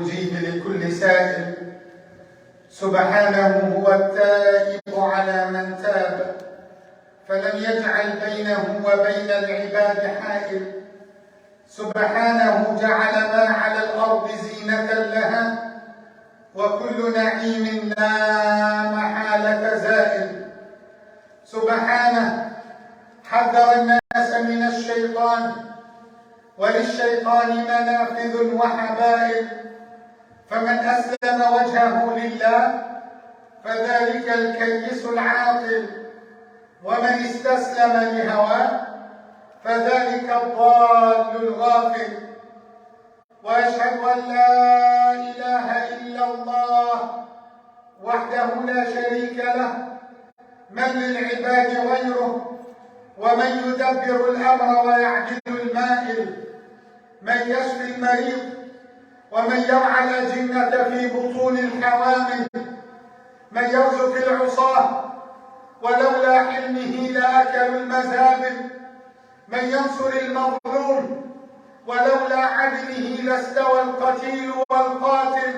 المجيب لكل سائل، سبحانه هو التائب على من تاب، فلم يجعل بينه وبين العباد حائل. سبحانه جعل ما على الأرض زينة لها، وكل نعيم لا محالة زائل. سبحانه حذر الناس من الشيطان، وللشيطان منافذ وحبائل، فمن أسلم وجهه لله فذلك الكيس العاقل، ومن استسلم لهواه فذلك الضال الغافل. وأشهد أن لا إله إلا الله وحده لا شريك له، من للعباد غيره، ومن يدبر الأمر ويعدل المائل، من يشفي المريض، ومن يرعى الأجنة في بطون الحوامل، من يرزق العصاة ولولا حلمه لأكلوا المزابل، من ينصر المظلوم ولولا عدله لاستوى القتيل والقاتل،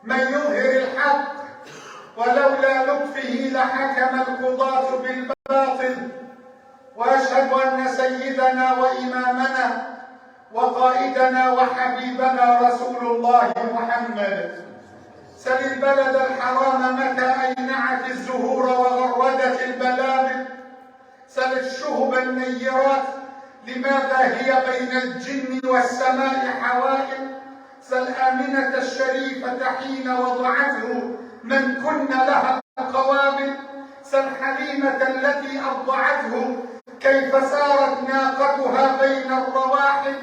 من يظهر الحق ولولا لطفه لحكم القضاة بالباطل. وأشهد أن سيدنا وإمامنا وقائدنا وحبيبنا رسول الله محمد سل البلد الحرام متى أينعت الزهور وغردت البلابل، سل الشهب النيرات لماذا هي بين الجن والسماء حوائل، سل آمنة الشريفة حين وضعته من كن لها قوابل، سل حليمة التي أرضعته كيف سارت ناقتها بين الرواحل،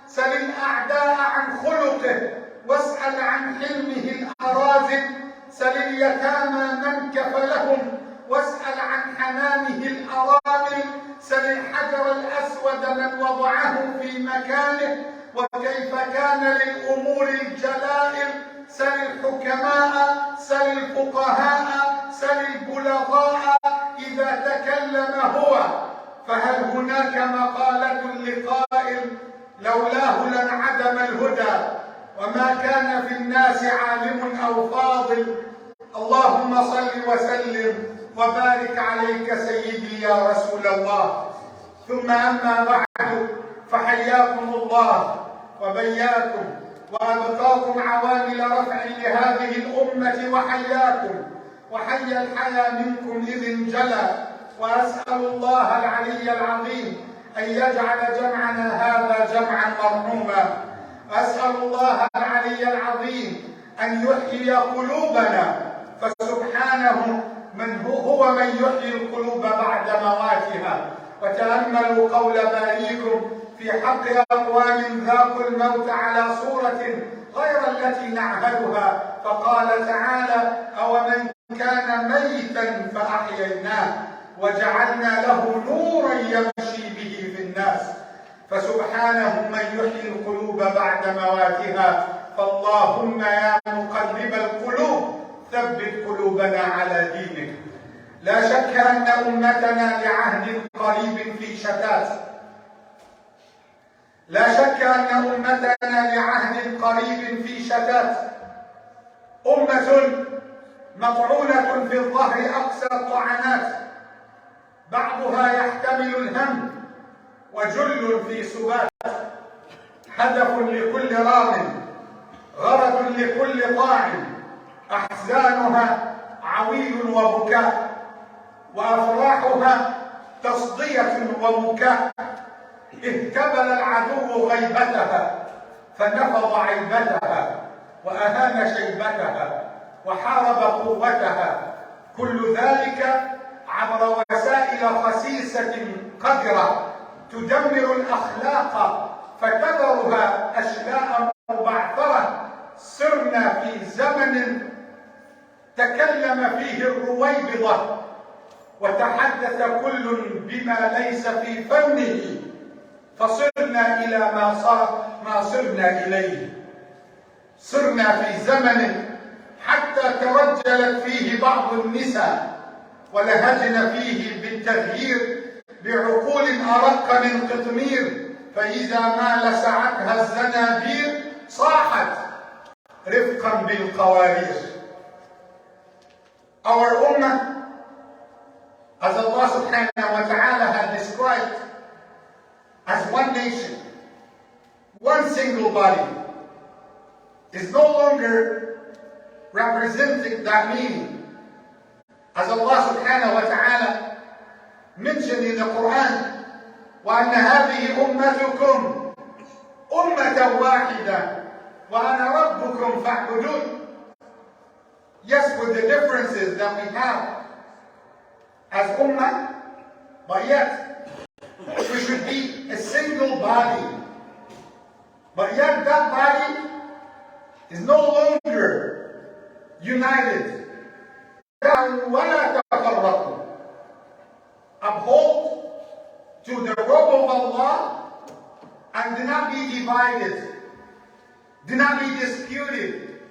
سل الأعداء عن خلقه واسأل عن حلمه الأراذل، سل اليتامى من كفلهم واسأل عن حنانه الأرامل، سل الحجر الأسود من وضعه في مكانه وكيف كان للأمور الجلائل، سل الحكماء، سل الفقهاء، سل البلغاء إذا تكلم هو، فهل هناك مقالة لقائل لولاه لانعدم الهدى، وما كان في الناس عالم أو فاضل. اللهم صل وسلم وبارك عليك سيدي يا رسول الله. ثم أما بعد، فحياكم الله وبياكم وأبقاكم عوامل رفع لهذه الأمة، وحياكم وحيا الحيا منكم إذ انجلى. وأسأل الله العلي العظيم أن يجعل جمعنا هذا جمعا مرحوما. أسأل الله العلي العظيم أن يحيي قلوبنا، فسبحانه هو من يحيي القلوب بعد مواتها. وتأملوا قول باريكم في حق أقوام ذاقوا الموت على صورة غير التي نعهدها، فقال تعالى: أومن كان ميتا فأحييناه وجعلنا له نورا يمشي به في الناس. فسبحانه من يحيي القلوب بعد مواتها. فاللهم يا مقلب القلوب ثبت قلوبنا على دينك. لا شك أن أمتنا لعهد قريب في شتات، لا شك أن أمتنا لعهد قريب في شتات، أمة مطعونة في الظهر أقسى الطعنات، بعضها يحتمل الهم وجل في سبات، هدف لكل راغ، غرض لكل طاع، أحزانها عويل وبكاء، وأفراحها تصدية وبكاء. اهتبل العدو غيبتها فنفض عيبتها وأهان شيبتها وحارب قوتها، كل ذلك عبر وسائل خسيسة قذرة تدمر الأخلاق فتذرها أشلاء مبعثرة. صرنا في زمن تكلم فيه الرويبضة وتحدث كل بما ليس في فمه، فصرنا إلى ما صرنا إليه. صرنا في زمن حتى ترجلت فيه بعض النساء ولهجن فيه بالتغيير بعقول أرق من قطمير، فإذا ما لسعتها الزنابير صاحت رفقا بالقوارير. Our ummah, as Allah subhanahu wa ta'ala had described, as one nation, one single body, is no longer representing that meaning. As Allah subhanahu wa ta'ala mentioned in the Quran, وَأَنَّ هَذِهِ أُمَّتُكُمْ أُمَّةً وَاحِدَةً وَأَنَا رَبُّكُمْ فَاعْبُدُونِ. Yes, with the differences that we have as ummah, but yet we should be a single body. But yet that body is no longer united. وَلَا تَفَرَّقُوا. Uphold to the robe of Allah and do not be divided. Do not be disputed.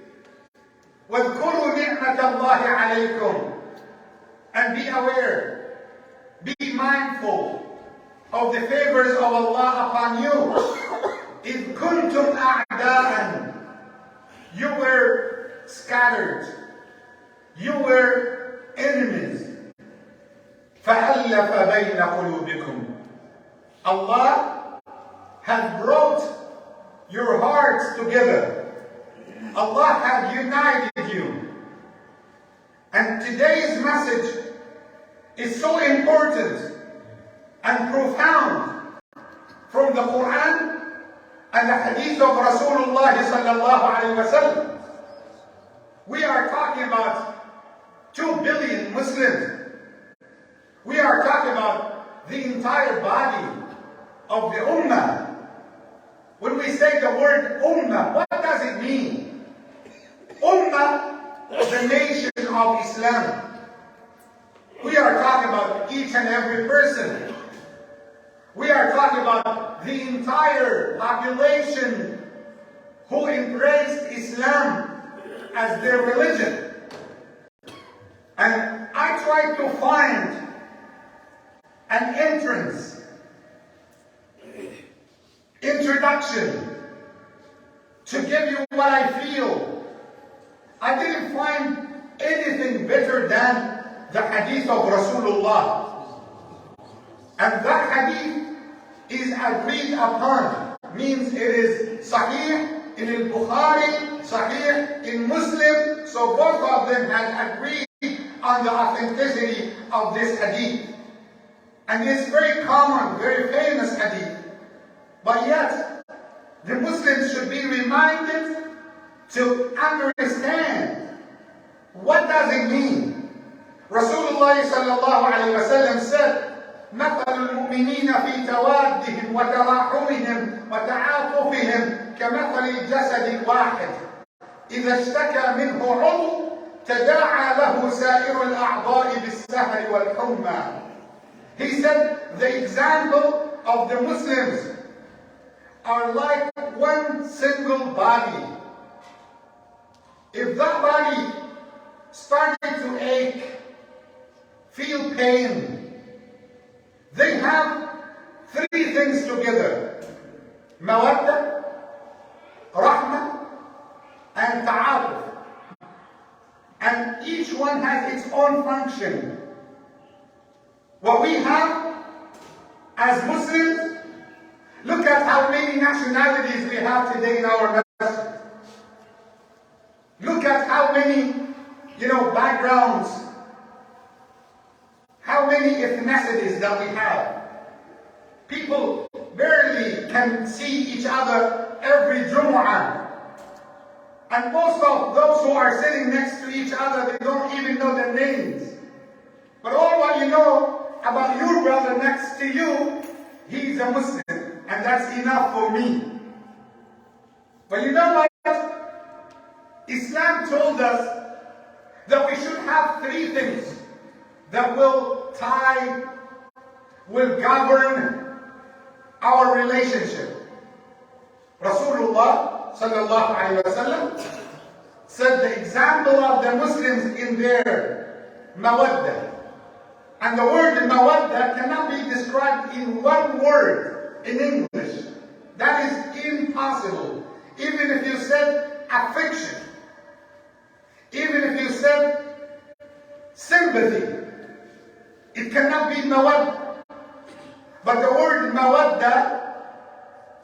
وَاذْكُرُوا نِعْمَةَ اللَّهِ عَلَيْكُمْ. And be aware, be mindful of the favors of Allah upon you. إِذْ كُنْتُمْ أَعْدَاءً. You were scattered. You were enemies. فَأَلَّفَ بَيْنَ قُلُوبِكُمْ. Allah has brought your hearts together. Allah has united you. And today's message is so important and profound from the Quran and the hadith of Rasulullah sallallahu alayhi wa sallam. We are talking about 2 billion Muslims. We are talking about the entire body of the Ummah. When we say the word Ummah, what does it mean? Ummah, the nation of Islam. We are talking about each and every person. We are talking about the entire population who embraced Islam as their religion. And I tried to find an introduction to give you what I feel. I didn't find anything better than the hadith of Rasulullah. And that hadith is agreed upon. Means it is Sahih in al-Bukhari, Sahih in Muslim. So both of them had agreed on the authenticity of this hadith. And it's very common, very famous hadith. But yet, the Muslims should be reminded to understand what does it mean. Rasulullah sallallahu alayhi wa sallam said, مثل المؤمنين في توادهم وتراحمهم وتعاطفهم كمثل الجسد الواحد إذا اشتكى منه عضو تداعى له سائر الأعضاء بالسهر والحمى. He said the example of the Muslims are like one single body. If that body started to ache, feel pain, they have 3 things together: mawadda, rahmah, and ta'atuf. And each one has its own function. What we have as Muslims, look at how many nationalities we have today in our masjid. Look at how many, backgrounds, how many ethnicities that we have. People barely can see each other every Jumu'ah. And most of those who are sitting next to each other, they don't even know their names. But all what you know about your brother next to you, he's a Muslim. And that's enough for me. But you know what? Islam told us that we should have 3 things that will govern our relationship. Rasulullah sallallahu alayhi wa sallam said the example of the Muslims in their mawadda. And the word mawadda cannot be described in one word in English. That is impossible. Even if you said affection said sympathy. It cannot be mawadda. But the word mawadda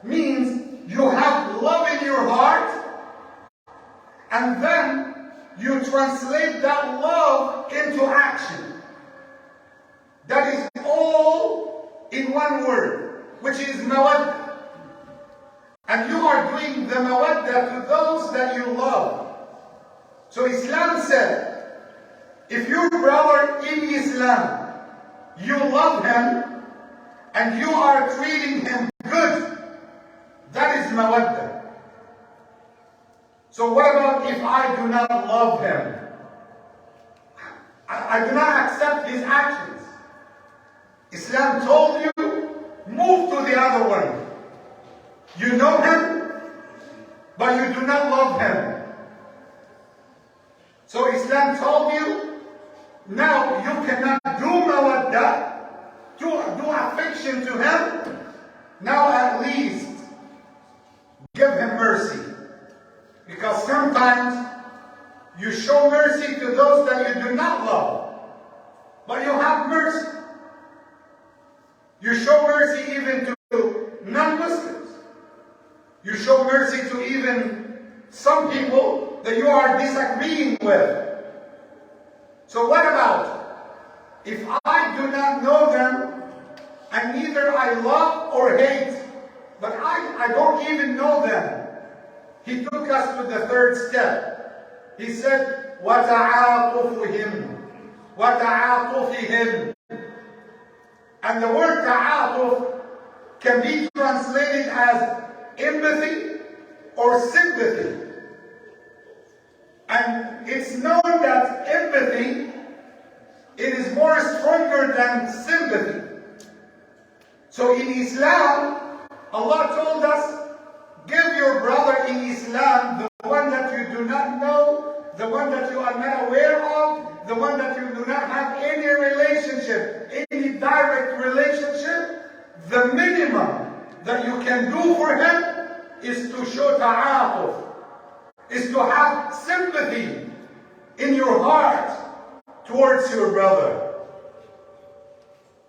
means you have love in your heart, and then you translate that love into action. That is all in one word, which is mawadda. And you are doing the mawadda to those that you love. So Islam said, if your brother in Islam, you love him, and you are treating him good, that is mawadda. So what about if I do not love him? I do not accept his actions. Islam told you, move to the other one. You know him, but you do not love him. So Islam told you, now you cannot do mawadda, do affection to him. Now at least give him mercy. Because sometimes you show mercy to those that you do not love, but you have mercy. You show mercy even to non-Muslims. You show mercy to even some people that you are disagreeing with. So what about if I do not know them, and neither I love or hate, but I don't even know them? He took us to the third step. He said, وَتَعَاطُفِهِمْ وَتَعَاطُفِهِمْ. And the word ta'atuf can be translated as empathy or sympathy. And it's known that empathy, it is more stronger than sympathy. So in Islam, Allah told us, give your brother in Islam, the one that you do not know, the one that you are not aware of, the one that you do not have any relationship, any direct relationship, the minimum that you can do for him is to show ta'atuf, is to have sympathy in your heart towards your brother.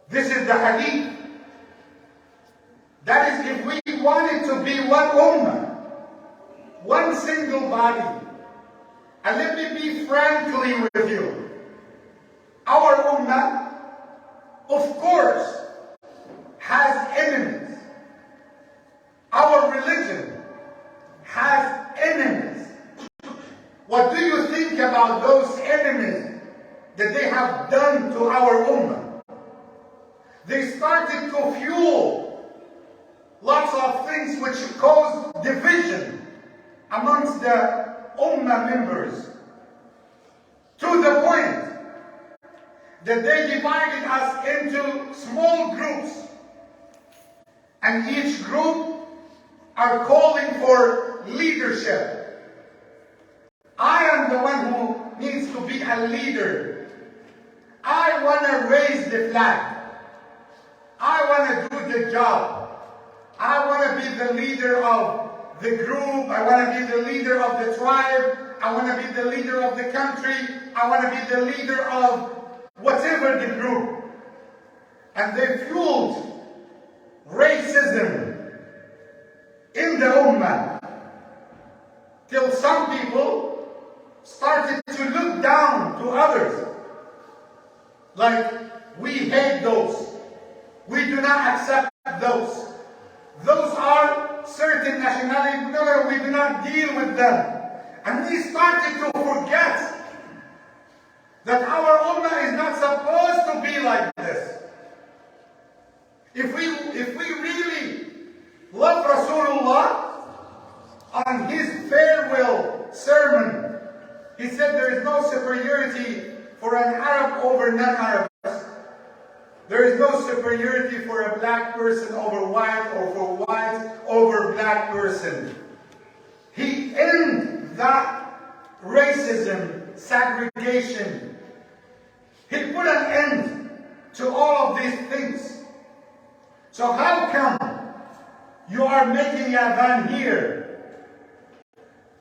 This is the hadith. That is, if we wanted to be one ummah, one single body. And let me be frankly with you. Our ummah, of course, has enemies. Our religion has enemies. What do you think about those enemies that they have done to our ummah? They started to fuel lots of things which cause division amongst the Ummah members, to the point that they divided us into small groups, and each group are calling for leadership. I am the one who needs to be a leader. I want to raise the flag. I want to do the job. I want to be the leader of the group. I want to be the leader of the tribe. I want to be the leader of the country. I want to be the leader of whatever the group. And they fueled racism in the ummah till some people started to look down to others. Like, we hate those. We do not accept those. Those are certain nationalities. No, we do not deal with them. And we started to forget that our ummah is not supposed to be like this. If we really love Rasulullah, on his farewell sermon, he said there is no superiority for an Arab over non-Arabs. There is no superiority for a black person over white, or for white over black person. He ended that racism, segregation. He put an end to all of these things. So how come you are making adhan here,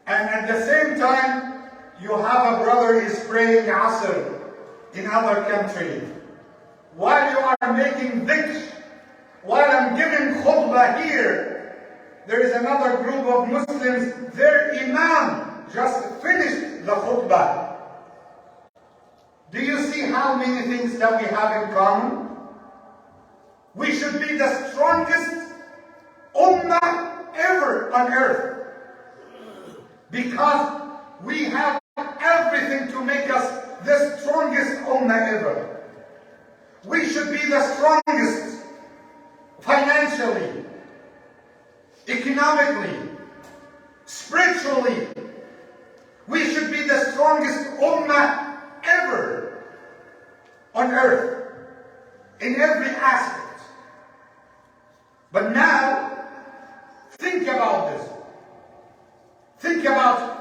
and at the same time you have a brother brother is praying Asr in other country, while you are making dhikr, while I'm giving khutbah here, there is another group of Muslims, their Imam just finished the khutbah. Do you see how many things that we have in common? We should be the strongest Ummah ever on earth, because we have everything to make us the strongest Ummah ever. We should be the strongest financially, economically, spiritually. We should be the strongest Ummah ever on earth in every aspect. But now, think about this. Think about,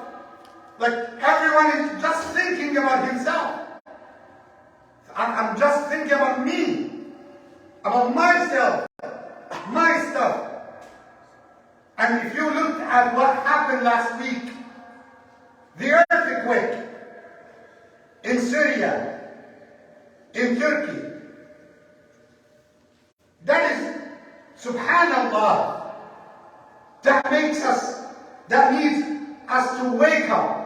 like, everyone is just thinking about himself. I'm just thinking about me, about myself, my stuff. And if you look at what happened last week, the earthquake in Syria, in Turkey, that is, subhanallah, that needs us to wake up.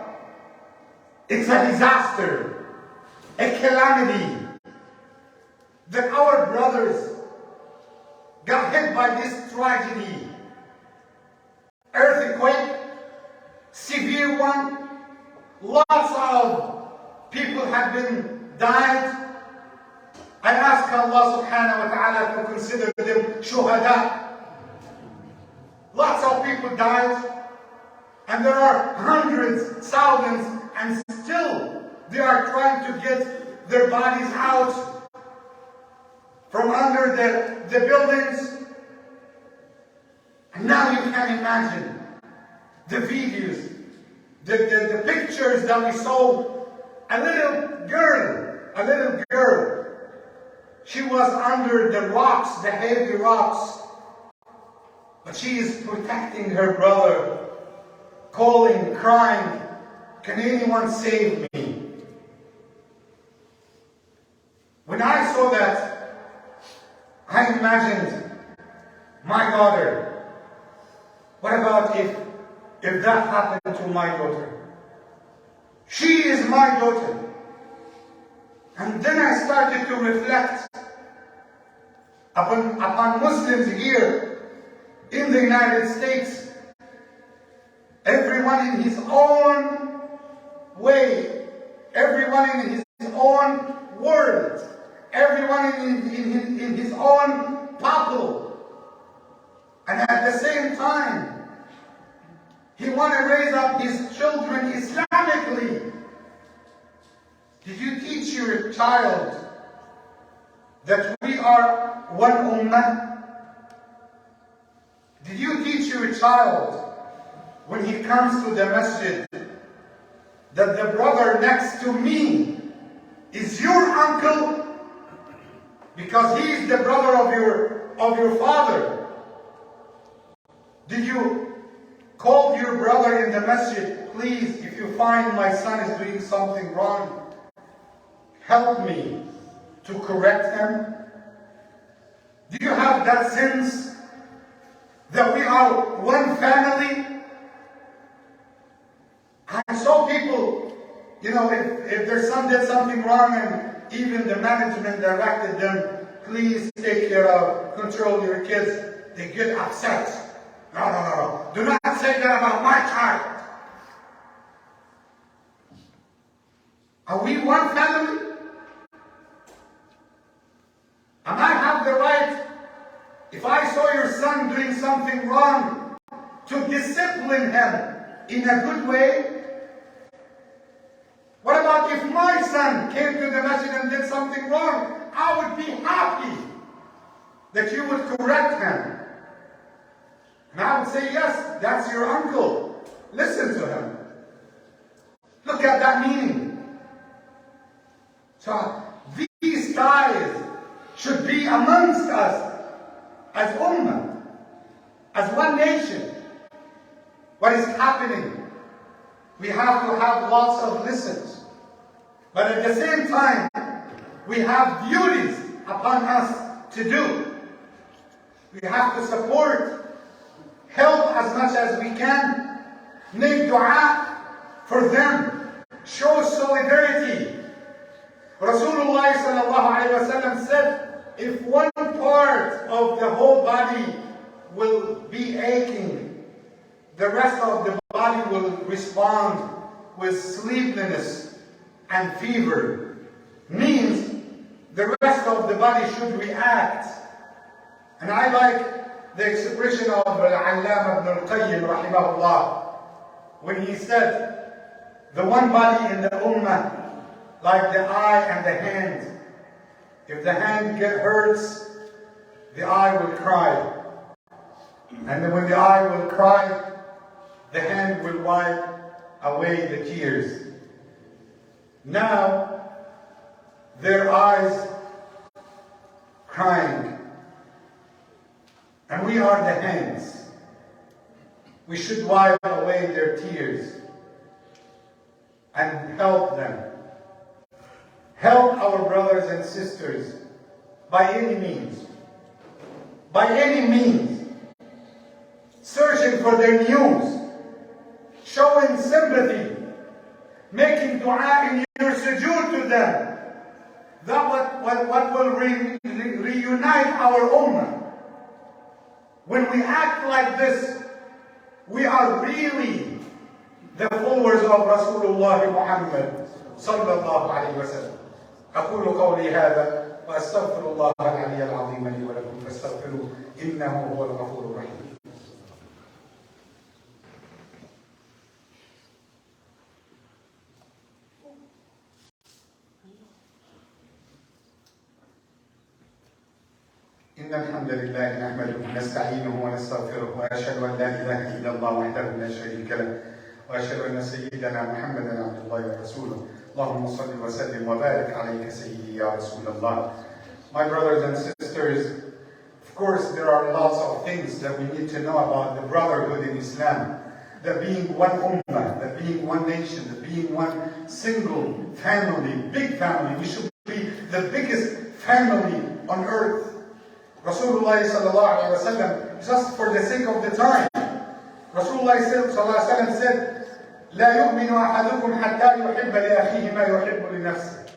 It's a disaster, a calamity, that our brothers got hit by this tragedy. Earthquake, severe one, lots of people have been died. I ask Allah subhanahu wa ta'ala to consider them shuhada. Lots of people died, and there are hundreds, thousands, and still they are trying to get their bodies out from under the buildings. And now you can imagine the videos, the pictures that we saw. A little girl, she was under the rocks, the heavy rocks, but she is protecting her brother, calling, crying, "Can anyone save me?" When I saw that, I imagined my daughter. What about if that happened to my daughter? She is my daughter. And then I started to reflect upon Muslims here in the United States. Everyone in his own way, everyone in his own world, everyone in his own bubble. And at the same time, he wants to raise up his children Islamically. Did you teach your child that we are one Ummah? Did you teach your child when he comes to the masjid that the brother next to me is your uncle because he is the brother of your father? Did you call your brother in the masjid, "Please, if you find my son is doing something wrong, help me to correct him"? Do you have that sense that we are one family? I saw people, if their son did something wrong and even the management directed them, "Please take care of, control your kids," they get upset. No. Do not say that about my child. Are we one family? And I have the right, if I saw your son doing something wrong, to discipline him in a good way. What about if my son came to the masjid and did something wrong? I would be happy that you would correct him. And I would say, "Yes, that's your uncle. Listen to him." Look at that meaning. So these ties should be amongst us as Ummah, as one nation. What is happening? We have to have lots of listens. But at the same time, we have duties upon us to do. We have to support, help as much as we can, make dua for them, show solidarity. Rasulullah sallallahu alayhi wa sallam said, if one part of the whole body will be aching, the rest of the body will respond with sleepiness and fever. Means the rest of the body should react. And I like the expression of Al-Allama ibn al-Qayyim rahimahullah when he said, the one body in the Ummah, like the eye and the hand. If the hand hurts, the eye will cry. And then when the eye will cry, the hand will wipe away the tears. Now, their eyes crying. And we are the hands. We should wipe away their tears and help them. Help our brothers and sisters by any means. By any means. Searching for their news. Showing sympathy. Making dua in your sujood to them. That what will reunite our ummah. When we act like this, we are really the followers of Rasulullah Muhammad sallallahu alayhi wa sallam. أقول قولي هذا وأستغفر الله العلي العظيم لي ولكم فاستغفروه إنه هو الغفور الرحيم. إن الحمد لله نحمده ونستعينه ونستغفره وأشهد أن لا إله إلا الله وحده لا شريك له وأشهد أن سيدنا محمدا عبد الله ورسوله اللهم صل وسلم وبارك عليك سيدي يا رسول الله. My brothers and sisters, of course there are lots of things that we need to know about the brotherhood in Islam, that being one ummah, that being one nation, that being one single family, big family. We should be the biggest family on earth. Rasulullah sallallahu alayhi wa sallam, just for the sake of the time, Rasulullah sallallahu alayhi wa sallam said, لا يؤمن أحدكم حتى يحب لأخيه ما يحب لنفسه.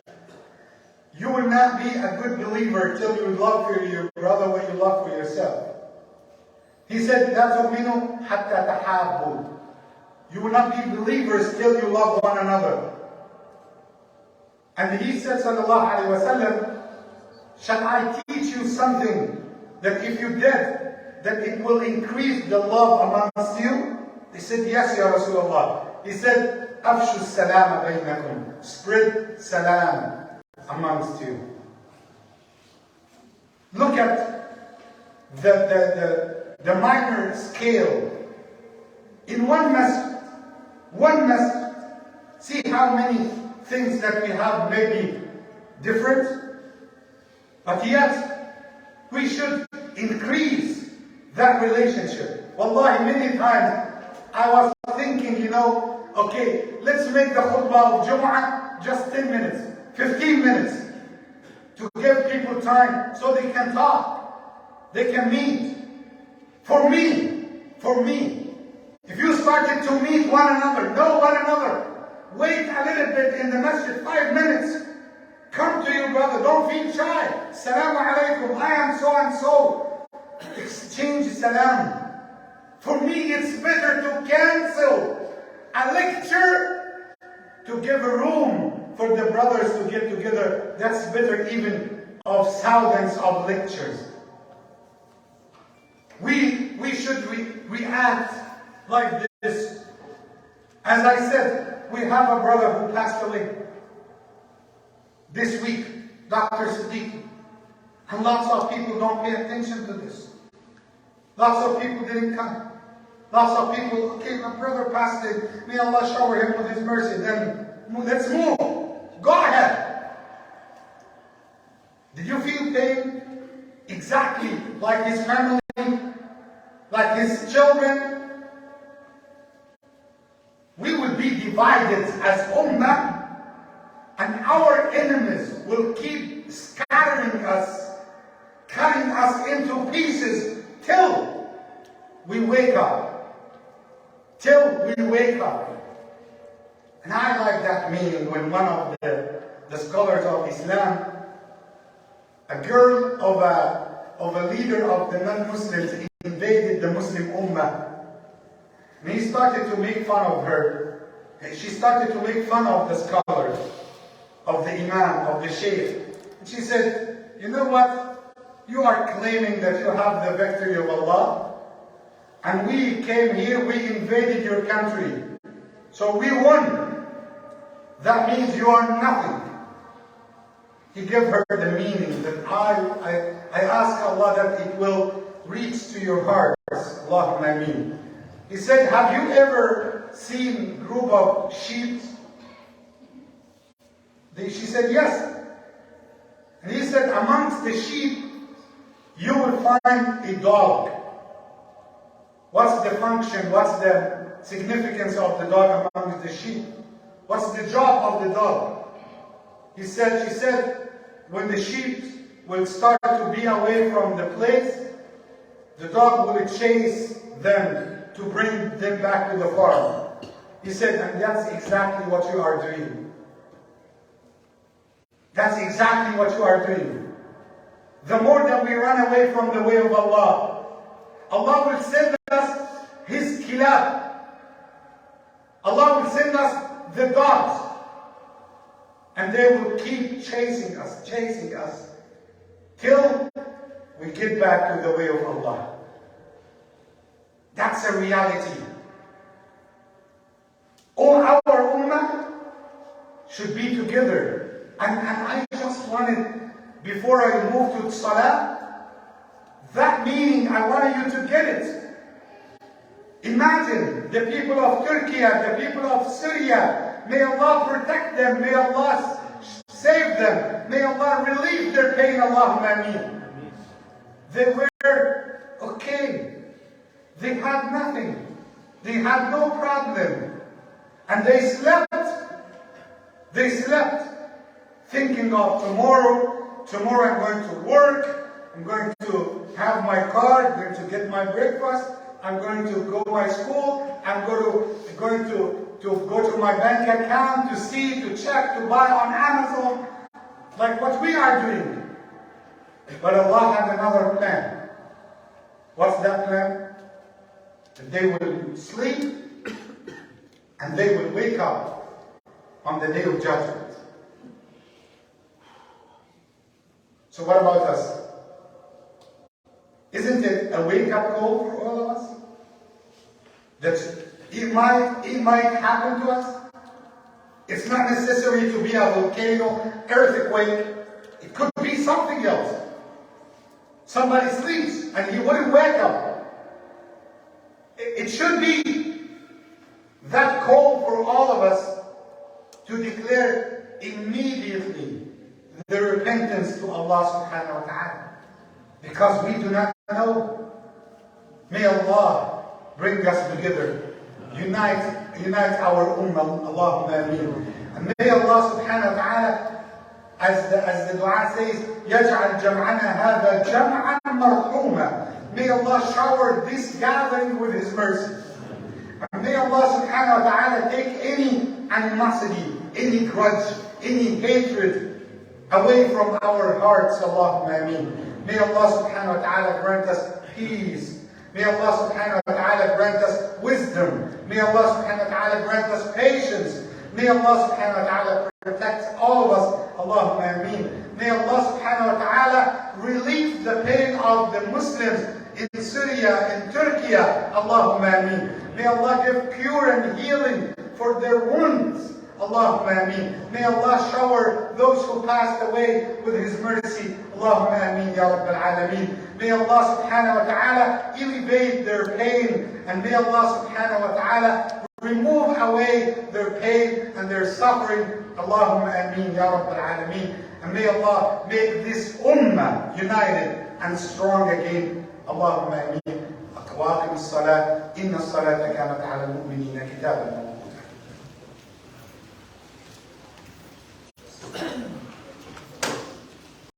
You will not be a good believer till you love for your brother what you love for yourself. He said, لا تؤمنوا حتى تحابوا. You will not be believers till you love one another. And he said, sallallahu alayhi wa sallam, shall I teach you something that if you did, that it will increase the love amongst you? They said, yes, Ya Rasulullah. He said, أفشوا السلام بينكم. Spread salam amongst you. Look at the minor scale. In one masjid, see how many things that we have may be different, but yet we should increase that relationship. Wallahi, many times I was thinking, okay, let's make the khutbah of Jum'ah just 10 minutes, 15 minutes, to give people time so they can talk, they can meet. For me, if you started to meet one another, know one another, wait a little bit in the masjid, 5 minutes, come to your brother, don't feel shy. Salaam alaikum, I am so and so. Exchange salam. For me, it's better to cancel a lecture to give a room for the brothers to get together. That's better even of thousands of lectures. We should react like this. As I said, we have a brother who passed away this week, Dr. Siddiqui. And lots of people don't pay attention to this. Lots of people didn't come. Lots of people, okay, my brother passed it. May Allah shower him with His mercy. Then let's move. Go ahead. Did you feel pain? Exactly like his family, like his children. We would be divided as ummah and our enemies will keep scattering us, cutting us into pieces till we wake up. Till we wake up. And I like that meaning when one of the scholars of Islam, a girl of a leader of the non-Muslims, invaded the Muslim Ummah. And he started to make fun of her. She started to make fun of the scholars, of the Imam, of the Sheikh. And she said, you know what? You are claiming that you have the victory of Allah. And we came here, we invaded your country. So we won. That means you are nothing. He gave her the meaning that I ask Allah that it will reach to your hearts. Allahumma ameen. He said, have you ever seen a group of sheep? She said, yes. And he said, amongst the sheep, you will find a dog. What's the function? What's the significance of the dog amongst the sheep? What's the job of the dog? She said, when the sheep will start to be away from the place, the dog will chase them to bring them back to the farm. He said, and that's exactly what you are doing. That's exactly what you are doing. The more that we run away from the way of Allah, Allah will send us His kilab. Allah will send us the dogs. And they will keep chasing us, till we get back to the way of Allah. That's a reality. All our ummah should be together. And I just wanted, before I move to Salah, that meaning, I wanted you to get it. Imagine the people of Turkey, the people of Syria. May Allah protect them. May Allah save them. May Allah relieve their pain. Allahumma ameen. They were okay. They had nothing. They had no problem. And they slept. They slept. Thinking of tomorrow. Tomorrow I'm going to work. I'm going to have my car. I'm going to get my breakfast. I'm going to go to my school. I'm going to go to my bank account to see, to check, to buy on Amazon. Like what we are doing. But Allah had another plan. What's that plan? That they will sleep and they will wake up on the day of judgment. So what about us? Isn't it a wake-up call for all of us? That it might happen to us. It's not necessary to be a volcano, earthquake. It could be something else. Somebody sleeps and he wouldn't wake up. It should be that call for all of us to declare immediately the repentance to Allah subhanahu wa ta'ala. Because we do not know. May Allah bring us together. Unite our ummah. Allahumma ameen. And may Allah subhanahu wa ta'ala, as the dua says, يَجْعَلْ جَمْعَنَا هَذَا جَمْعًا مَرْحُومًا. May Allah shower this gathering with His mercy. And may Allah subhanahu wa ta'ala take any animosity, any grudge, any hatred away from our hearts. Allahumma ameen. May Allah subhanahu wa ta'ala grant us peace. May Allah subhanahu wa ta'ala grant us wisdom. May Allah subhanahu wa ta'ala grant us patience. May Allah subhanahu wa ta'ala protect all of us. Allahumma ameen. May Allah subhanahu wa ta'ala relieve the pain of the Muslims in Syria, in Turkey. Allahumma ameen. May Allah give cure and healing for their wounds. Allahumma ameen. May Allah shower those who passed away with His mercy. Allahumma ameen ya Rabbil Alameen. May Allah subhanahu wa ta'ala elevate their pain, and may Allah subhanahu wa ta'ala remove away their pain and their suffering. Allahumma ameen ya Rabbil Alameen. And may Allah make this ummah united and strong again. Allahumma ameen. أقواكم الصلاة إن الصلاة كانت على المؤمنين كتابا